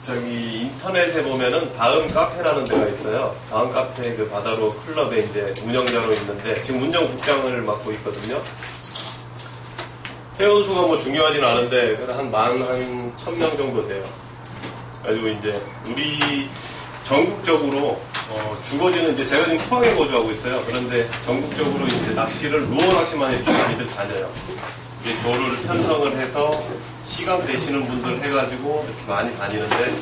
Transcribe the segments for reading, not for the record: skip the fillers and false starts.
저기 인터넷에 보면은 다음 카페라는 데가 있어요. 다음 카페 그 바다로 클럽에 이제 운영자로 있는데 지금 운영국장을 맡고 있거든요. 회원수가 뭐 중요하진 않은데 그래도 한 10,000명 정도 돼요. 그래가지고 이제 우리 전국적으로 주거지는 이제 제가 지금 포항에 거주하고 있어요. 그런데 전국적으로 이제 낚시를 루어 낚시만 이렇게 많이들 다녀요. 이제 도로를 편성을 해서 시간 되시는 분들 해가지고 이렇게 많이 다니는데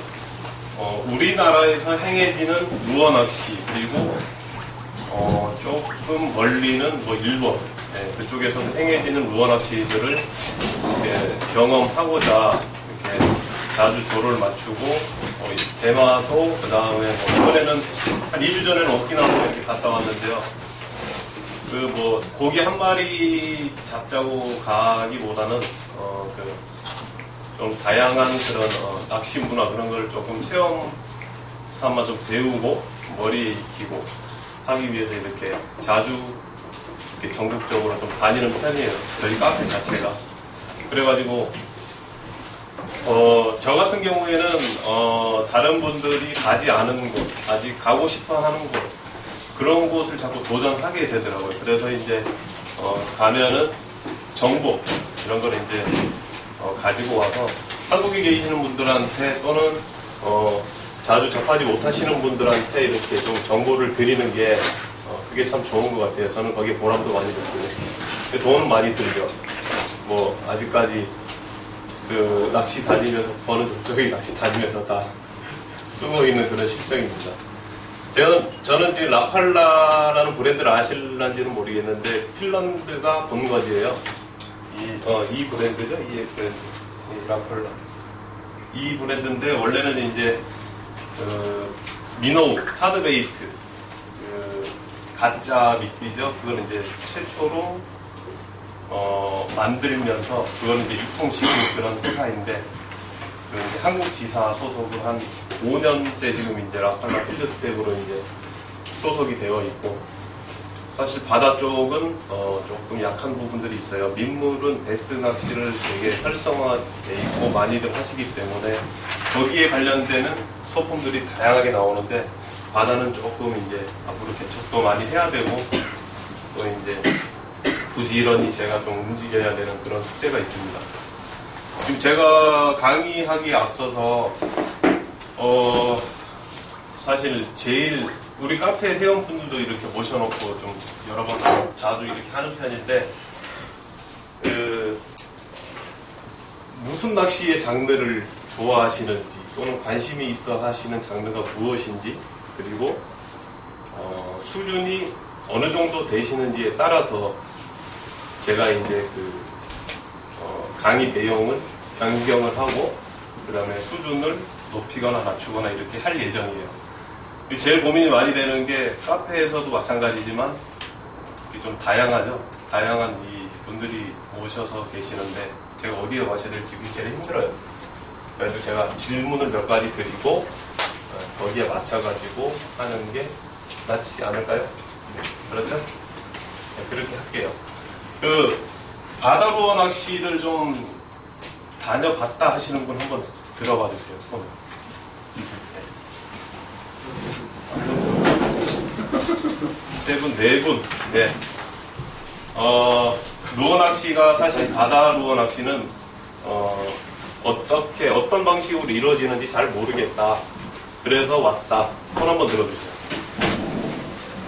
우리나라에서 행해지는 루어 낚시 그리고 조금 멀리는 뭐 일본 그쪽에서 행해지는 루어 낚시들을 이렇게 경험하고자 이렇게 자주 조를 맞추고 대마도 그 다음에 이번에는 한 2주 전에는 오키나와로 이렇게 갔다 왔는데요. 그 뭐 고기 한 마리 잡자고 가기보다는 좀 다양한 그런 낚시 문화 그런 걸 조금 체험 삼아 좀 배우고 머리에 익히고 하기 위해서 이렇게 자주 이렇게 전국적으로 좀 다니는 편이에요. 저희 카페 자체가. 그래가지고 저 같은 경우에는 다른 분들이 가지 않은 곳, 아직 가고 싶어 하는 곳 그런 곳을 자꾸 도전하게 되더라고요. 그래서 이제 가면은 정보 이런 걸 이제 가지고 와서 한국에 계시는 분들한테 또는 자주 접하지 못하시는 분들한테 이렇게 좀 정보를 드리는 게 그게 참 좋은 것 같아요. 저는 거기에 보람도 많이 들고요. 돈은 많이 들죠. 뭐 아직까지 그 낚시 다니면서 버는 저기 낚시 다니면서 다 쓰고 있는 그런 실정입니다. 저는 지금 라팔라라는 브랜드를 아실런지는 모르겠는데 핀란드가 본거지예요. 이 브랜드죠, 이 브랜드, 이 라팔라. 이 브랜드인데 원래는 이제 미노우 하드베이트 가짜 미끼죠. 그걸 이제 최초로 만들면서 그걸 이제 유통시키는 그런 회사인데 이제 한국 지사 소속을 한 5년째 지금 이제 라팔라 필드스텝으로 이제 소속이 되어 있고 사실 바다 쪽은 조금 약한 부분들이 있어요. 민물은 베스 낚시를 되게 활성화돼 있고 많이들 하시기 때문에 거기에 관련되는 소품들이 다양하게 나오는데 바다는 조금 이제 앞으로 개척도 많이 해야 되고 또 이제 부지런히 제가 좀 움직여야 되는 그런 숙제가 있습니다. 지금 제가 강의하기에 앞서서 사실 제일 우리 카페 회원분들도 이렇게 모셔놓고 좀 여러 번 자주 이렇게 하는 편인데 무슨 낚시의 장르를 좋아하시는지 또는 관심이 있어 하시는 장르가 무엇인지 그리고 수준이 어느 정도 되시는지에 따라서 제가 이제 강의 내용을 변경을 하고 그 다음에 수준을 높이거나 낮추거나 이렇게 할 예정이에요. 제일 고민이 많이 되는 게 카페에서도 마찬가지지만 좀 다양하죠. 다양한 이 분들이 모셔서 계시는데 제가 어디에 마셔야 될지 그게 제일 힘들어요. 그래도 제가 질문을 몇 가지 드리고 거기에 맞춰가지고 하는 게 낫지 않을까요? 그렇죠? 네, 그렇게 할게요. 바다루어 낚시를 좀 다녀봤다 하시는 분 한번 들어봐 주세요. 손을. 세 분, 네 분. 네. 루어 낚시가 사실 바다 루어 낚시는 어떤 방식으로 이루어지는지 잘 모르겠다. 그래서 왔다. 손 한번 들어주세요.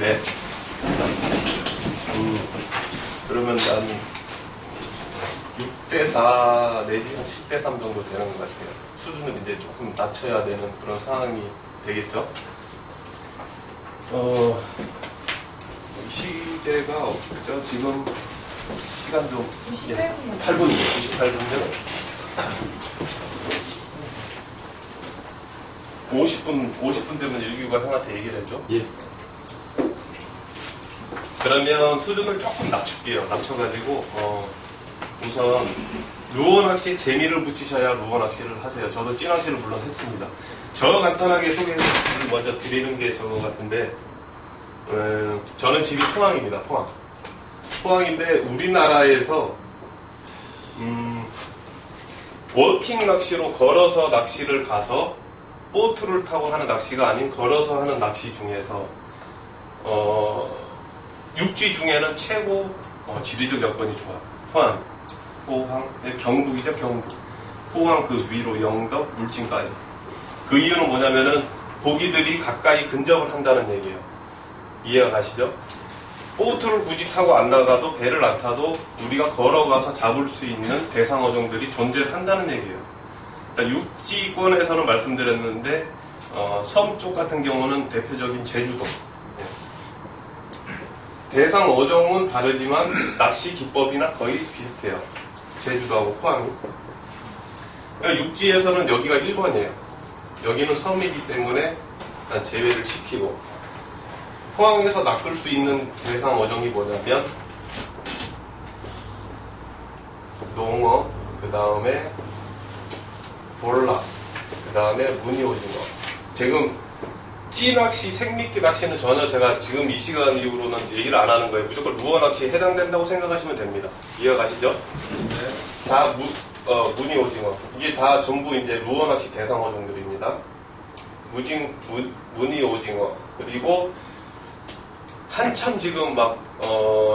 네. 그러면 한 6대4 내지 한 7대3 정도 되는 것 같아요. 수준을 이제 조금 낮춰야 되는 그런 상황이 되겠죠. 시제가 없죠. 지금 시간 좀 8분이에요. 98분이요. 50분 되면 일교가 형한테 얘기를 해줘. 예. 그러면 수준을 조금 낮출게요. 낮춰가지고 우선 루어 낚시 재미를 붙이셔야 루어 낚시를 하세요. 저도 찌낚시를 물론 했습니다. 저 간단하게 소개를 먼저 드리는 게 저거 같은데 저는 집이 포항입니다. 포항인데 우리나라에서 워킹 낚시로 걸어서 낚시를 가서 보트를 타고 하는 낚시가 아닌 걸어서 하는 낚시 중에서 육지 중에는 최고 지리적 여건이 좋아. 포항, 경북이죠, 경북. 포항 그 위로 영덕, 물진까지. 그 이유는 뭐냐면은 고기들이 가까이 근접을 한다는 얘기예요. 이해가 가시죠? 보트를 굳이 타고 안 나가도 배를 안 타도 우리가 걸어가서 잡을 수 있는 대상어종들이 존재한다는 얘기예요. 그러니까 육지권에서는 말씀드렸는데 섬 쪽 같은 경우는 대표적인 제주도. 대상 어종은 다르지만 낚시 기법이나 거의 비슷해요. 제주도하고 포항이. 그러니까 육지에서는 여기가 1번이에요. 여기는 섬이기 때문에 일단 제외를 시키고, 포항에서 낚을 수 있는 대상 어종이 뭐냐면 농어, 그 다음에 볼락, 그 다음에 무늬오징어. 지금 찌낚시, 생미끼 낚시는 전혀 제가 지금 이 시간 이후로는 얘기를 안 하는 거예요. 무조건 루어 낚시에 해당된다고 생각하시면 됩니다. 이해가 가시죠? 네. 자, 무늬오징어. 이게 다 전부 이제 루어 낚시 대상 어종들입니다. 무늬오징어. 그리고 한참 지금 막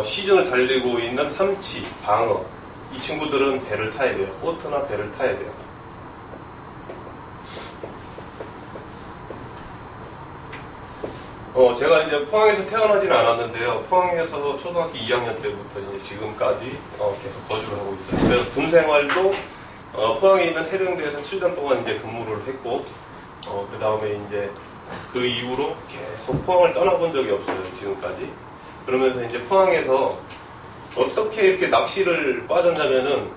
시즌을 달리고 있는 삼치, 방어. 이 친구들은 배를 타야 돼요. 보트나 배를 타야 돼요. 제가 이제 포항에서 태어나지는 않았는데요. 포항에서 초등학교 2학년 때부터 이제 지금까지 계속 거주를 하고 있어요. 그래서 군 생활도 포항에 있는 해병대에서 7년 동안 이제 근무를 했고, 그 다음에 이제 그 이후로 계속 포항을 떠나본 적이 없어요. 지금까지. 그러면서 이제 포항에서 어떻게 이렇게 낚시를 빠졌냐면은,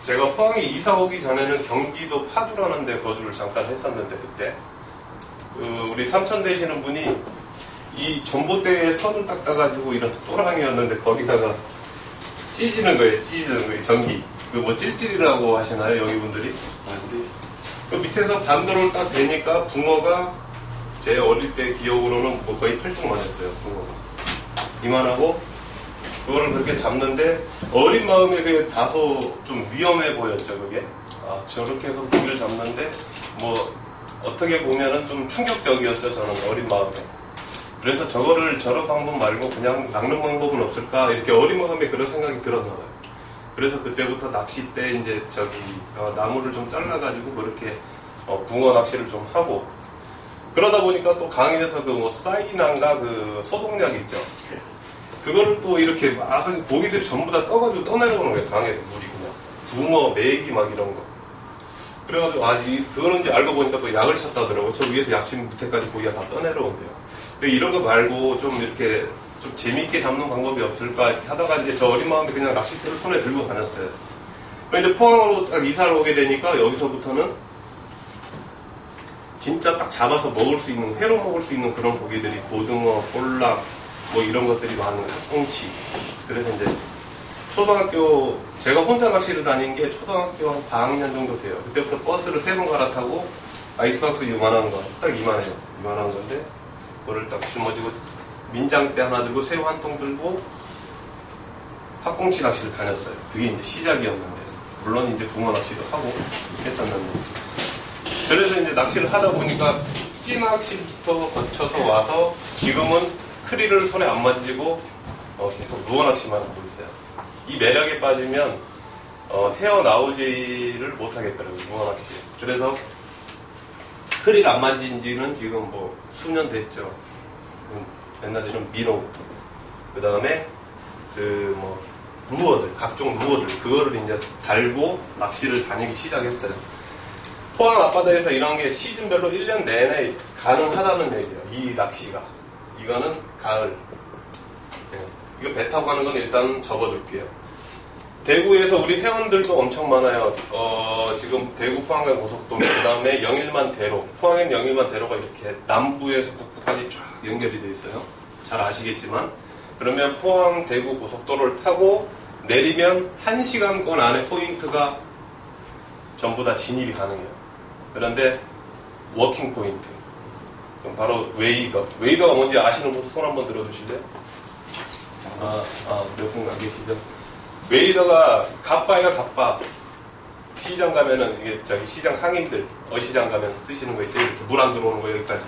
제가 포항에 이사 오기 전에는 경기도 파주라는 데 거주를 잠깐 했었는데, 그때 우리 삼천 되시는 분이 이 전봇대에 선을 닦아가지고 이런 또랑이었는데 거기다가 찢는 거예요. 전기. 그 뭐 찔찔이라고 하시나요, 여기 분들이? 그 밑에서 반도를 딱 대니까 붕어가 제 어릴 때 기억으로는 뭐 거의 팔뚝만 했어요, 붕어가. 이만하고, 그거를 그렇게 잡는데 어린 마음에 그게 다소 좀 위험해 보였죠, 그게. 아, 저렇게 해서 고기를 잡는데 뭐 어떻게 보면은 좀 충격적이었죠, 저는 어린 마음에. 그래서 저런 방법 말고 그냥 낚는 방법은 없을까, 이렇게 어린 마음에 그런 생각이 들었나 봐요. 그래서 그때부터 낚시 때 이제 나무를 좀 잘라가지고 그렇게 붕어 낚시를 좀 하고, 그러다 보니까 또 강에서 그 뭐 사이난가 그 소독약 있죠. 그거를 또 이렇게 막 고기들이 전부 다 떠가지고 떠내려오는 거예요, 강에서 물이 그냥. 붕어, 메기 막 이런 거. 그래가지고 그거는 이제 알고 보니까 또 약을 쳤다더라고요. 저 위에서 약침 밑에까지 고기가 다 떠내려온대요. 이런 거 말고 좀 이렇게 좀 재미있게 잡는 방법이 없을까 이렇게 하다가 이제 저 어린 마음에 그냥 낚싯대를 손에 들고 다녔어요. 이제 포항으로 딱 이사를 오게 되니까 여기서부터는 진짜 딱 잡아서 먹을 수 있는, 회로 먹을 수 있는 그런 고기들이 고등어, 볼락 뭐 이런 것들이 많은 거예요. 꽁치. 그래서 이제 초등학교, 제가 혼자 낚시를 다닌 게 초등학교 한 4학년 정도 돼요. 그때부터 버스를 3번 갈아타고 아이스박스 이만한 거, 딱 이만해요. 이만한 건데 그거를 딱 짊어지고 민장대 하나 들고 새우 한 통 들고 팥꽁치 낚시를 다녔어요. 그게 이제 시작이었는데, 물론 이제 붕어 낚시도 하고 했었는데, 그래서 이제 낚시를 하다 보니까 찌낚시부터 거쳐서 와서 지금은 크릴을 손에 안 만지고 계속 루어 낚시만 하고 있어요. 이 매력에 빠지면 헤어나오지를 못하겠더라고요, 루어 낚시. 그래서 크릴 안 만진 지는 지금 뭐 수년 됐죠. 옛날에 좀 민호, 그 다음에 루어들, 각종 루어들, 그거를 이제 달고 낚시를 다니기 시작했어요. 포항 앞바다에서 이런 게 시즌별로 1년 내내 가능하다는 얘기예요, 이 낚시가. 이거는 가을. 네. 이거 배 타고 가는 건 일단 접어둘게요. 대구에서 우리 회원들도 엄청 많아요. 지금 대구 포항간 고속도로, 그 다음에 영일만 대로, 포항엔 영일만 대로가 이렇게 남부에서 북부까지 쫙 연결이 돼 있어요. 잘 아시겠지만. 그러면 포항 대구 고속도로를 타고 내리면 1시간권 안에 포인트가 전부 다 진입이 가능해요. 그런데 워킹 포인트, 그럼 바로 웨이더가 뭔지 아시는 분 손 한번 들어주실래요? 몇 분 안 계시죠? 웨이더가 갑바예요, 갑바. 시장 가면은 이게 저기 시장 상인들 어시장 가면 쓰시는 거 있죠. 이렇게 물 안 들어오는 거 여기까지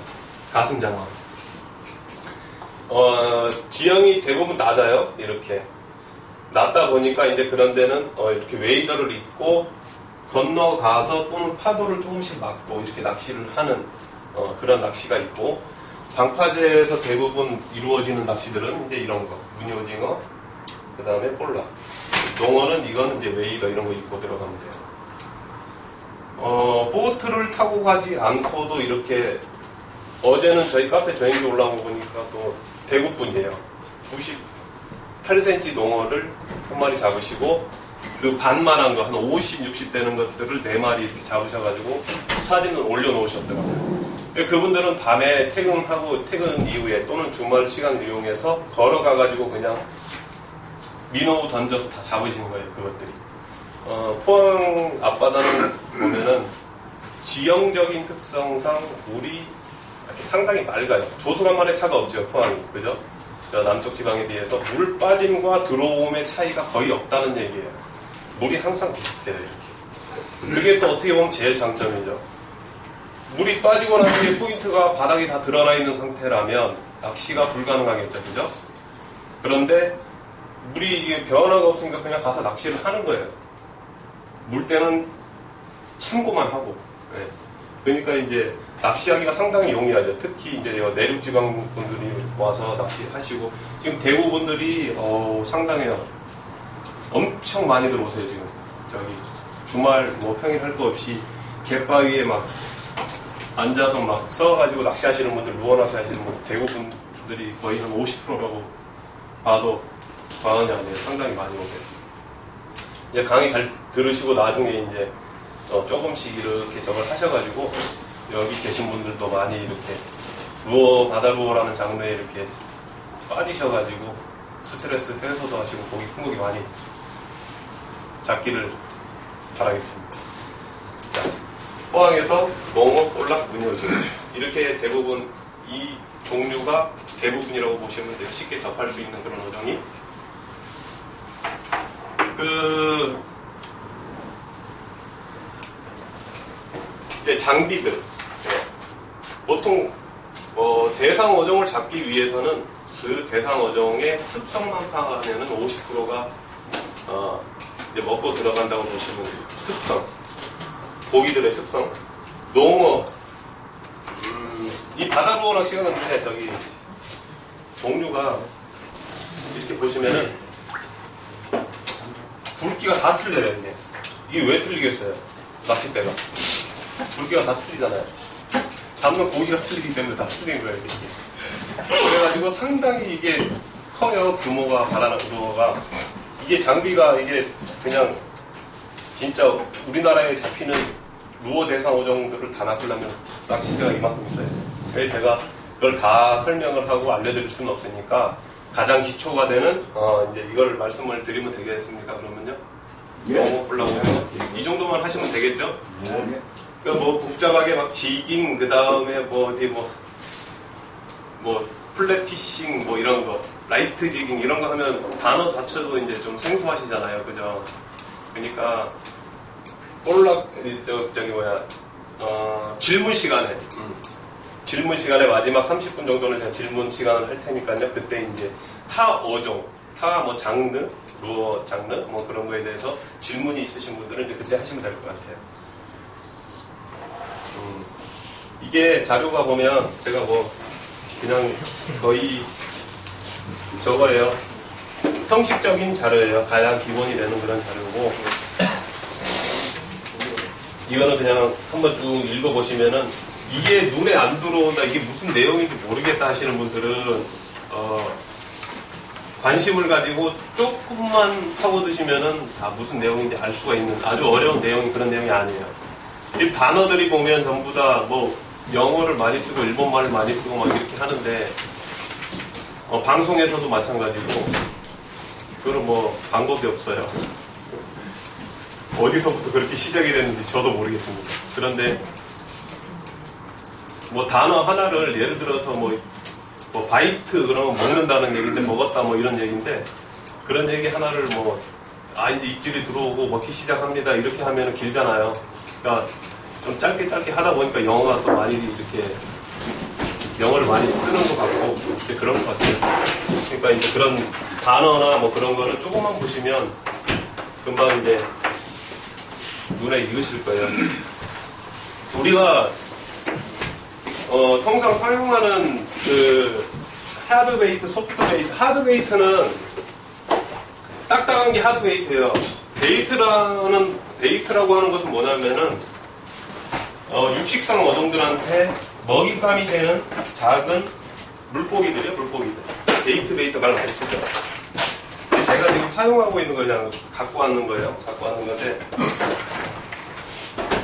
가슴 장화. 지형이 대부분 낮아요. 이렇게 낮다 보니까 이제 그런 데는 이렇게 웨이더를 입고 건너가서 또는 파도를 조금씩 막고 이렇게 낚시를 하는 그런 낚시가 있고, 방파제에서 대부분 이루어지는 낚시들은 이제 이런 거, 무늬오징어, 그 다음에 볼락, 농어는 이거는 이제 웨이더 이런 거 입고 들어가면 돼요. 보트를 타고 가지 않고도 이렇게, 어제는 저희 카페 저행기 올라온 거 보니까 또 대구 분이에요. 98cm 농어를 한 마리 잡으시고 그 반만한 거 한 50, 60 되는 것들을 4마리 이렇게 잡으셔가지고 사진을 올려놓으셨더라고요. 그분들은 밤에 퇴근 이후에 또는 주말 시간 이용해서 걸어가가지고 그냥 민어우 던져서 다 잡으시는 거예요, 그것들이. 포항 앞바다는 보면은 지형적인 특성상 물이 상당히 맑아요. 조수간만의 차가 없죠, 포항이. 그죠? 저 남쪽 지방에 비해서 물 빠짐과 들어옴의 차이가 거의 없다는 얘기예요. 물이 항상 비슷해요, 이렇게. 그게 또 어떻게 보면 제일 장점이죠. 물이 빠지고 난 뒤에 포인트가 바닥이 다 드러나 있는 상태라면 낚시가 불가능하겠죠, 그죠? 그런데 물이 이게 변화가 없으니까 그냥 가서 낚시를 하는 거예요. 물때는 참고만 하고. 네. 그러니까 이제 낚시하기가 상당히 용이하죠. 특히 이제 내륙 지방 분들이 와서 낚시하시고, 지금 대구 분들이 상당해요. 엄청 많이 들어오세요, 지금. 저기 주말 뭐 평일 할 거 없이 갯바위에 막 앉아서 막 써가지고 낚시하시는 분들, 루어 낚시하시는 분들, 대구 분들이 거의 한 50%라고 봐도 과언이 아니에요. 상당히 많이 오세요. 이제 강의 잘 들으시고 나중에 이제 조금씩 이렇게 저걸 하셔가지고 여기 계신 분들도 많이 이렇게 루어, 바다 루어라는 장르에 이렇게 빠지셔가지고 스트레스 해소도 하시고 고기 큰 고기 많이 잡기를 바라겠습니다. 자, 포항에서 농어, 볼락, 무늬오징어 이렇게 대부분 이 종류가 대부분이라고 보시면 돼요. 쉽게 접할 수 있는 그런 어종이. 이제 장비들. 보통 대상 어종을 잡기 위해서는 그 대상 어종의 습성만 파악하면은 50%가 이제 먹고 들어간다고 보시면 돼요. 습성, 고기들의 습성. 농어, 이 바다루어 낚시가 근데 저기 종류가 이렇게 보시면은 굵기가 다 틀려요. 이게 왜 틀리겠어요? 낚싯대가 굵기가 다 틀리잖아요. 잡는 고기가 틀리기 때문에 다 틀린 거예요, 이게. 그래가지고 상당히 이게 커요. 규모가 바다루어가. 이게 장비가 이게 그냥 진짜 우리나라에 잡히는 루어 대상 어종들을 다 낚으려면 낚싯대가 이만큼 있어요. 그래서 제가 그걸 다 설명을 하고 알려드릴 수는 없으니까 가장 기초가 되는 이제 이걸 말씀을 드리면 되겠습니까? 그러면요. 너무 올라오면 이 정도만 하시면 되겠죠? 그러니까 뭐 복잡하게 막 지깅 그 다음에 뭐 어디 뭐 플랫피싱 뭐 이런 거, 라이트 지깅 이런 거 하면 단어 자체도 이제 좀 생소하시잖아요, 그죠? 그러니까 볼락 질문 시간에 질문 시간에 마지막 30분 정도는 제가 질문 시간을 할 테니까요. 그때 이제 타 어종, 타 뭐 장르, 루어 장르 뭐 그런 거에 대해서 질문이 있으신 분들은 이제 그때 하시면 될 것 같아요. 이게 자료가 보면 제가 뭐 그냥 거의 저거예요. 형식적인 자료예요. 가장 기본이 되는 그런 자료고, 이거는 그냥 한번 쭉 읽어보시면은 이게 눈에 안 들어온다, 이게 무슨 내용인지 모르겠다 하시는 분들은 관심을 가지고 조금만 파고드시면은 다 무슨 내용인지 알 수가 있는 아주 어려운 내용이 그런 내용이 아니에요. 지금 단어들이 보면 전부 다 뭐 영어를 많이 쓰고 일본말을 많이 쓰고 막 이렇게 하는데 방송에서도 마찬가지고 그건 뭐 방법이 없어요. 어디서부터 그렇게 시작이 됐는지 저도 모르겠습니다. 그런데 뭐 단어 하나를 예를 들어서 뭐 바이트 그러면 먹는다는 얘기인데 먹었다 뭐 이런 얘기인데 그런 얘기 하나를 뭐 이제 입질이 들어오고 먹기 시작합니다. 이렇게 하면 길잖아요. 그러니까 좀 짧게 하다 보니까 영어가 또 많이 이렇게 영어를 많이 쓰는 것 같고 이제 그런 것 같아요. 그러니까 이제 그런 단어나 뭐 그런 거를 조금만 보시면 금방 이제 눈에 익으실 거예요. 우리가 통상 사용하는 그 하드베이트, 소프트베이트, 하드베이트는 딱딱한 게 하드베이트예요. 베이트라고 하는 것은 뭐냐면은 육식성 어종들한테 먹잇감이 되는 작은 물고기들이요, 물고기들. 베이트 말 많이 쓰죠. 제가 지금 사용하고 있는 거 그냥 갖고 왔는 거예요. 갖고 왔는 건데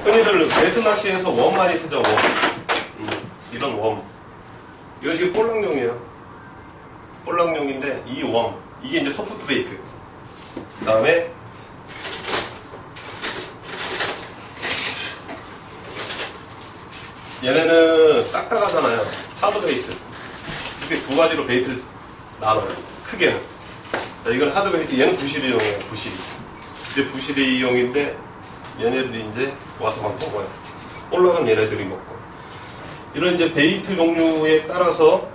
흔히들 배스낚시에서 웜 많이 쓰죠, 웜. 이런 웜. 이거 지금 볼락용이에요. 볼락용인데 이 웜, 이게 이제 소프트 베이트. 그 다음에 얘네는 딱딱하잖아요. 하드 베이트. 이렇게 두 가지로 베이트를 나눠요. 크게는. 자, 이건 하드 베이트, 얘는 부시리용이에요. 부시리. 이제 부시리용인데 얘네들이 이제 와서 막 먹어요. 볼락은 얘네들이 먹고. 이런 이제 베이트 종류에 따라서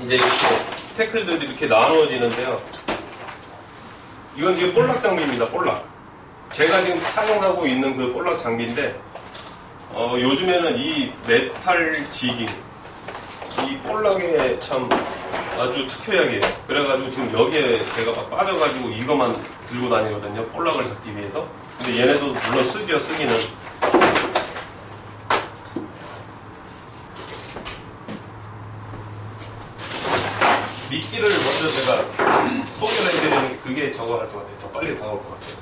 이제 이렇게 태클들이 이렇게 나누어지는데요. 이건 지금 볼락 장비입니다. 볼락. 제가 지금 사용하고 있는 그 볼락 장비인데 요즘에는 이 메탈 지깅, 이 볼락에 참 아주 특효약이에요. 그래가지고 지금 여기에 제가 막 빠져가지고 이것만 들고 다니거든요. 볼락을 잡기 위해서. 근데 얘네도 물론 쓰죠, 쓰기는. 미끼를 먼저 제가 소개를 해드리는 게 그게 저거 할 것 같아요. 더 빨리 다가올 것 같아요.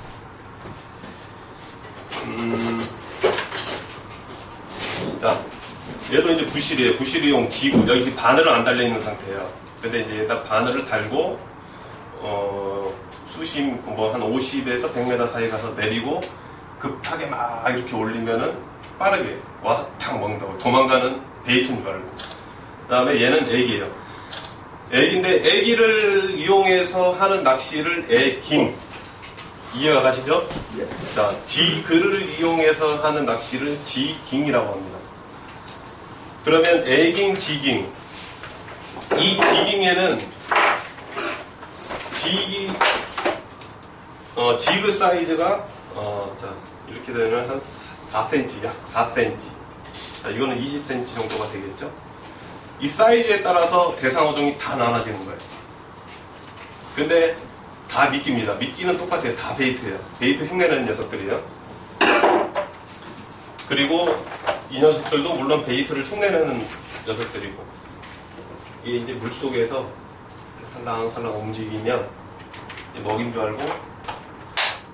자, 얘도 이제 부실이에요. 부실이용 지구. 여기 지금 바늘은 안 달려있는 상태예요. 근데 이제 여기다 바늘을 달고, 수심 뭐 한 50에서 100m 사이 가서 내리고, 급하게 막 이렇게 올리면은 빠르게 와서 탁 먹는다고. 도망가는 베이트인 줄 알고. 그 다음에 얘는 애기예요. 애기인데 애기를 이용해서 하는 낚시를 애깅. 이해가 가시죠? 예. 자, 지그를 이용해서 하는 낚시를 지깅이라고 합니다. 그러면 애깅, 지깅. 이 지깅에는 지그 사이즈가 자, 이렇게 되면 한 4cm, 약 4cm. 자, 이거는 20cm 정도가 되겠죠? 이 사이즈에 따라서 대상어종이 다 나눠지는 거예요. 근데 다 미끼입니다. 미끼는 똑같아요. 다 베이트예요. 베이트 흉내내는 녀석들이에요. 그리고 이 녀석들도 물론 베이트를 흉내내는 녀석들이고, 이게 이제 물속에서 살랑살랑 움직이면 먹인 줄 알고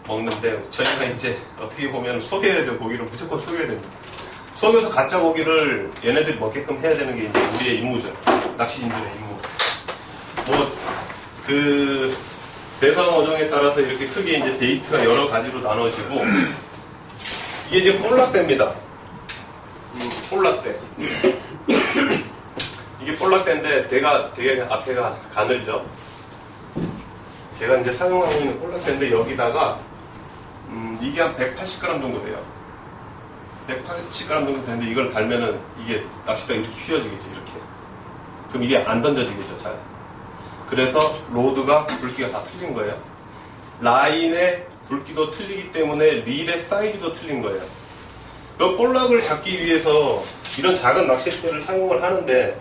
먹는데, 저희가 이제 어떻게 보면 속여야죠. 고기를 무조건 속여야 됩니다. 속여서 가짜 고기를 얘네들이 먹게끔 해야 되는 게 이제 우리의 임무죠. 낚시인들의 임무. 대상 어종에 따라서 이렇게 크게 이제 베이트가 여러 가지로 나눠지고, 이게 이제 볼락대입니다. 볼락대. 이게 볼락대인데 되게 앞에가 가늘죠. 제가 이제 사용하고 있는 볼락대인데 여기다가 이게 한 180g 정도 돼요. 180g 정도 되는데 이걸 달면은 이게 낚시가 이렇게 휘어지겠죠, 이렇게. 그럼 이게 안 던져지겠죠, 잘. 그래서 로드가 굵기가 다 틀린 거예요. 라인의 굵기도 틀리기 때문에 릴의 사이즈도 틀린 거예요. 그 볼락을 잡기 위해서 이런 작은 낚싯대를 사용을 하는데,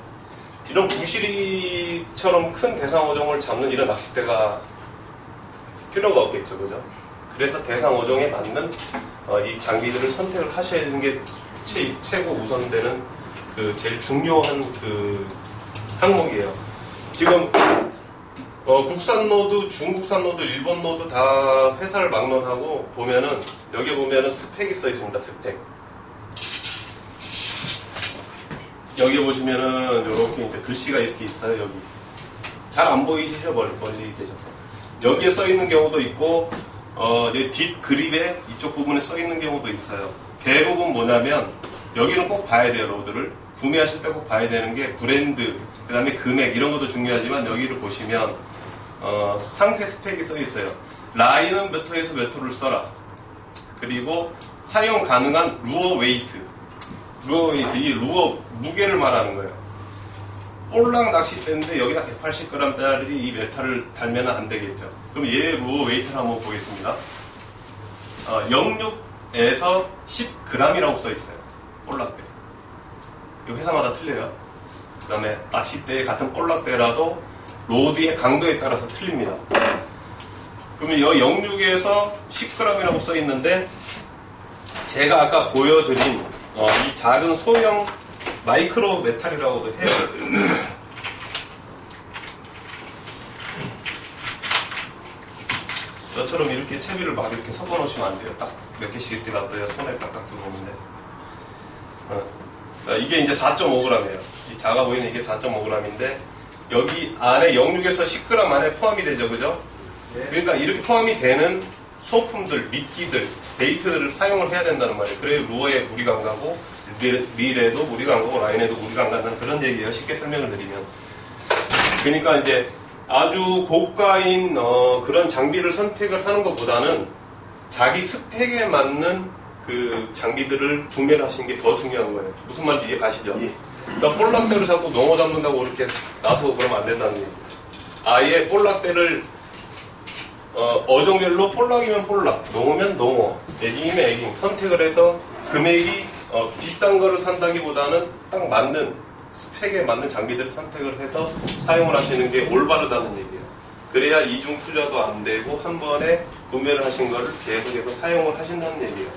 이런 부시리처럼 큰 대상어종을 잡는 이런 낚싯대가 필요가 없겠죠, 그죠? 그래서 대상어종에 맞는 이 장비들을 선택을 하셔야 되는 게 최고 우선되는 제일 중요한 항목이에요. 지금 국산 노드, 중국산 노드, 일본 노드 다 회사를 막론하고 보면은 여기 보면은 스펙이 써 있습니다. 스펙. 여기 보시면은 이렇게 이제 글씨가 이렇게 있어요. 여기 잘 안 보이시죠? 멀리 계셔서 여기에 써 있는 경우도 있고, 이제 뒷 그립에 이쪽 부분에 써 있는 경우도 있어요. 대부분 뭐냐면 여기는 꼭 봐야 돼요. 로드를 구매하실 때 꼭 봐야 되는 게 브랜드, 그 다음에 금액 이런 것도 중요하지만 여기를 보시면 상세 스펙이 써 있어요. 라인은 몇 호에서 몇 호를 써라. 그리고 사용 가능한 루어 웨이트. 이 루어 무게를 말하는 거예요. 볼락 낚싯대인데 여기다 180g짜리 이 메탈을 달면 안 되겠죠. 그럼 얘 루어 웨이트를 한번 보겠습니다. 0.6에서 10g이라고 써 있어요. 볼락대. 이 회사마다 틀려요. 그 다음에 낚싯대 같은 볼락대라도 로드의 강도에 따라서 틀립니다. 그러면 여기 0.6에서 10g이라고 써 있는데 제가 아까 보여드린 이 작은 소형 마이크로 메탈이라고도 해요. 저처럼 이렇게 채비를 막 이렇게 섞어 놓으시면 안 돼요. 딱 몇 개씩 이렇게 놔둬야 손에 딱딱 들어오는데. 이게 이제 4.5g이에요. 이 작아 보이는 이게 4.5g인데 여기 안에 0.6에서 10g 안에 포함이 되죠, 그죠? 그러니까 이렇게 포함이 되는 소품들, 미끼들, 베이트들을 사용을 해야 된다는 말이에요. 그래야 루어에 무리가 안 가고 릴에도 무리가 안 가고 라인에도 무리가 안 간다는 그런 얘기예요. 쉽게 설명을 드리면. 그러니까 이제 아주 고가인 그런 장비를 선택을 하는 것보다는 자기 스펙에 맞는 그 장비들을 구매를 하시는 게 더 중요한 거예요. 무슨 말인지 이해 가시죠? 예. 그러니까 볼락대로 자꾸 농어 잡는다고 이렇게 나서고 그러면 안 된다는 얘기예요. 아예 볼락대를 어종별로 볼락이면 볼락, 농어면 농어, 애깅이면 애깅 선택을 해서 금액이 비싼 거를 산다기보다는 딱 맞는 스펙에 맞는 장비들을 선택을 해서 사용을 하시는 게 올바르다는 얘기예요. 그래야 이중 투자도 안 되고 한 번에 구매를 하신 거를 계속해서 사용을 하신다는 얘기예요.